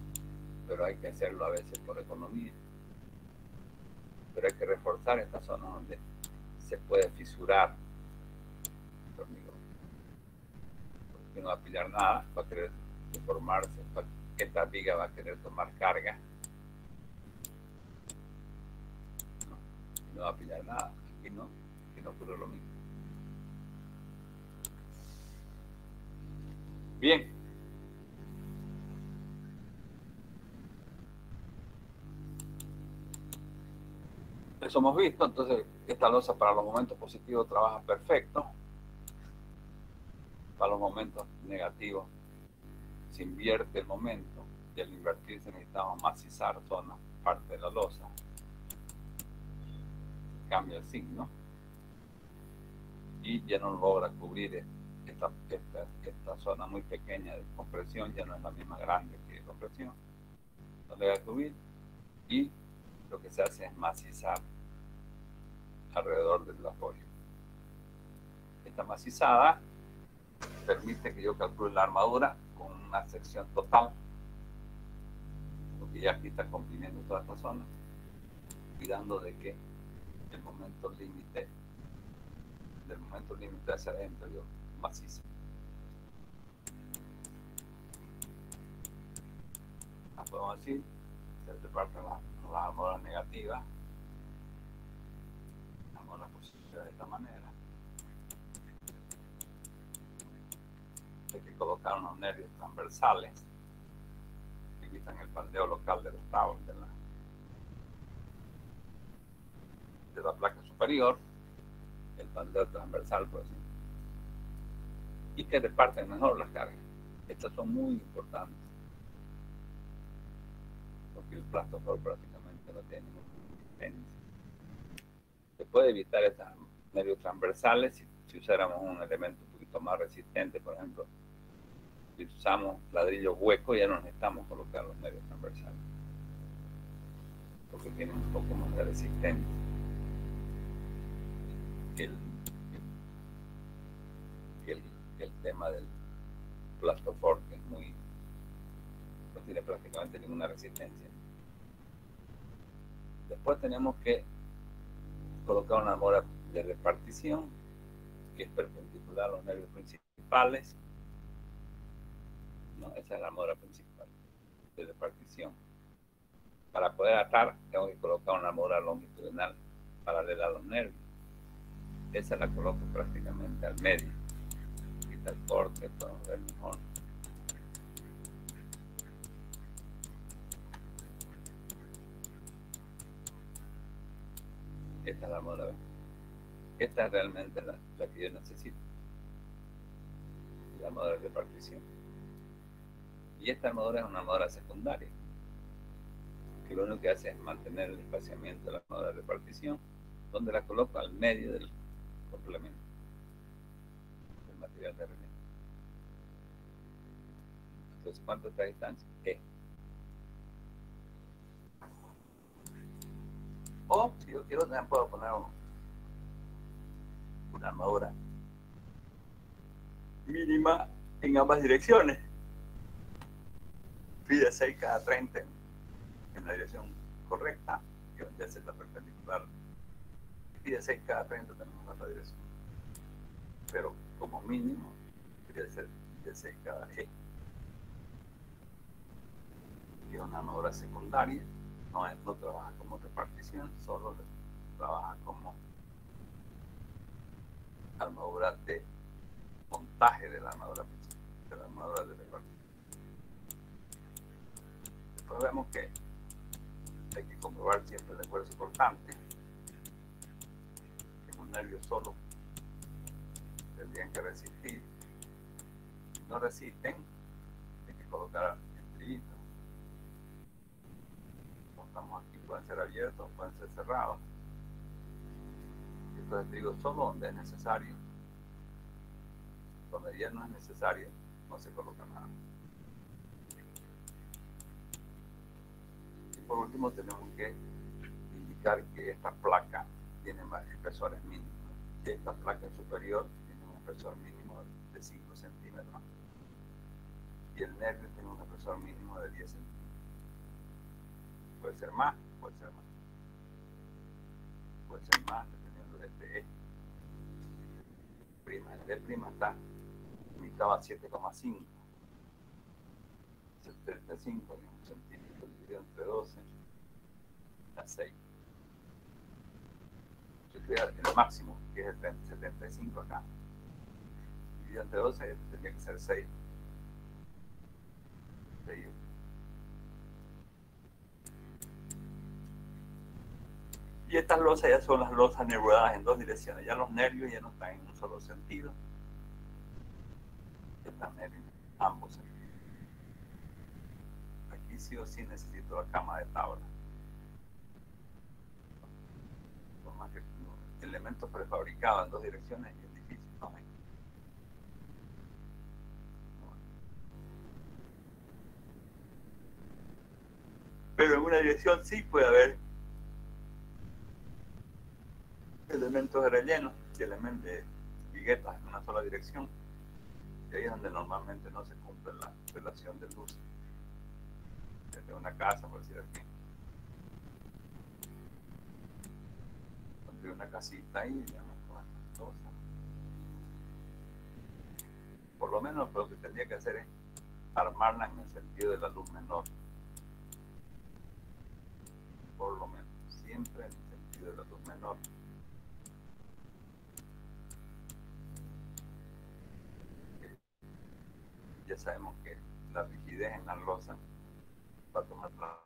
pero hay que hacerlo a veces por economía. Pero hay que reforzar estas zonas donde se puede fisurar el hormigón. Porque no va a pillar nada, va a querer deformarse, esta viga va a querer tomar carga. No va a pillar nada, aquí no ocurre lo mismo. Bien. Eso hemos visto, entonces esta losa para los momentos positivos trabaja perfecto. Para los momentos negativos se invierte el momento y al invertirse necesitamos macizar zona, parte de la losa. Cambia el signo y ya no logra cubrir esta zona muy pequeña de compresión, ya no es la misma grande que de compresión, no le va a cubrir y lo que se hace es macizar alrededor del apoyo. Esta macizada permite que yo calcule la armadura con una sección total, porque ya aquí está comprimiendo toda esta zona, cuidando de que el momento límite hacia adentro yo macizo. Podemos decir, se reparten las almohadas negativas, las almohadas positivas de esta manera. Hay que colocar unos nervios transversales que quitan el pandeo local de los tablas de la placa superior, el pandeo transversal, por ejemplo, y que reparten mejor las cargas. Estas son muy importantes, porque el plastoforo prácticamente no tiene resistencia. Se puede evitar estos nervios transversales si usáramos un elemento un poquito más resistente, por ejemplo. Si usamos ladrillo hueco, ya no necesitamos colocar los nervios transversales, porque tienen un poco más de resistencia. El tema del plastofor, que no tiene prácticamente ninguna resistencia. Después tenemos que colocar una almohada de repartición que es perpendicular a los nervios principales. No, esa es la almohada principal de repartición. Para poder atar, tengo que colocar una almohada longitudinal paralela a los nervios. Esa la coloco prácticamente al medio. Quita el corte, podemos ver mejor. Esta es la almohada. Esta es realmente la que yo necesito. La almohada de repartición. Y esta almohada es una almohada secundaria, que lo único que hace es mantener el espaciamiento de la almohada de repartición, donde la coloco al medio del complemento del material de relleno. Entonces, ¿cuánto está la distancia? E. O, si yo quiero, también puedo poner una armadura mínima en ambas direcciones. Pide 6 cada 30 en la dirección correcta, que vendría a ser la perpendicular. Pide 6 cada 30 tenemos la otra dirección. Pero como mínimo, debería ser de 6 cada E. Y una armadura secundaria no trabaja como repartición, solo trabaja como armadura de montaje de la armadura de repartición. Después vemos que hay que comprobar siempre el esfuerzo cortante, que un nervio solo tendrían que resistir. Si no resisten, hay que colocar estribitos. Estamos aquí, pueden ser abiertos, pueden ser cerrados. Entonces digo, solo donde es necesario. Donde ya no es necesario, no se coloca nada. Y por último tenemos que indicar que esta placa tiene más espesores mínimos. Que esta placa superior tiene un espesor mínimo de 5 centímetros. Y el nervio tiene un espesor mínimo de 10 centímetros. Puede ser más, puede ser más. Puede ser más dependiendo de este E. El D' está limitado a 7,5. 75 centímetros dividido entre 12 da 6. Yo estoy el máximo, que es el 75 acá. Dividido entre 12 tendría que ser 6. Y estas losas ya son las losas nervuadas en dos direcciones. Ya los nervios ya no están en un solo sentido. Están en ambos sentidos. Aquí sí o sí necesito la cama de tabla. Son más que elementos prefabricados en dos direcciones y es difícil. No, pero en una dirección sí puede haber elementos de relleno y elementos de viguetas en una sola dirección. Y ahí es donde normalmente no se cumple la relación de luz. Desde una casa, por decir así. Construir una casita ahí, digamos, con estas cosas. Por lo menos lo que tendría que hacer es armarla en el sentido de la luz menor. Por lo menos, siempre en el sentido de la luz menor. Ya sabemos que la rigidez en la losa va a tomar la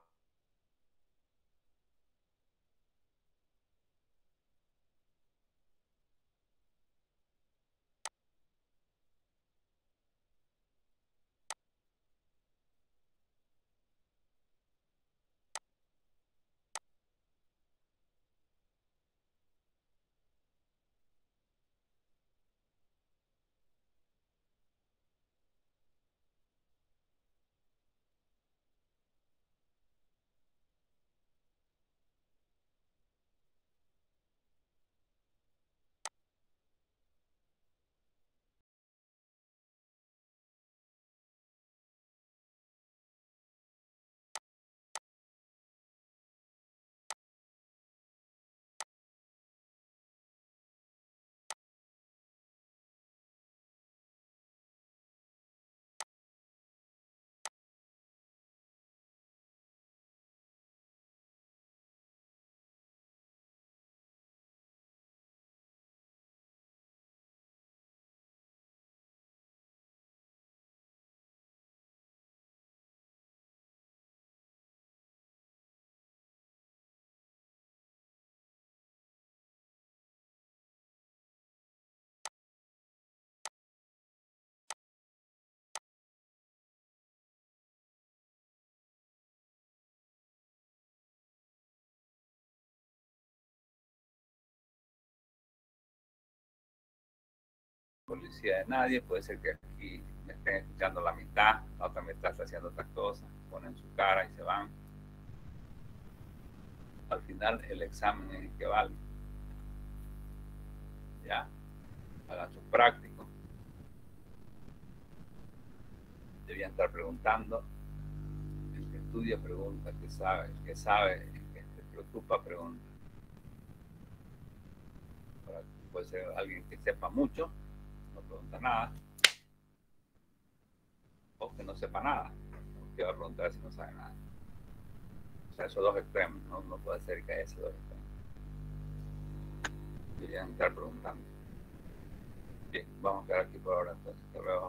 policía de nadie. Puede ser que aquí me estén escuchando la mitad, la otra mitad está haciendo otras cosas, ponen su cara y se van. Al final el examen es el que vale. Ya, hagan sus prácticos. Debían estar preguntando. El que estudia pregunta, el que sabe, el que se preocupa pregunta. Puede ser alguien que sepa mucho, no pregunta nada, o que no sepa nada, que va a preguntar si no sabe nada. O sea, esos dos extremos, no puede ser que haya esos dos extremos. Deberían estar preguntando. Bien, vamos a quedar aquí por ahora entonces. Hasta luego.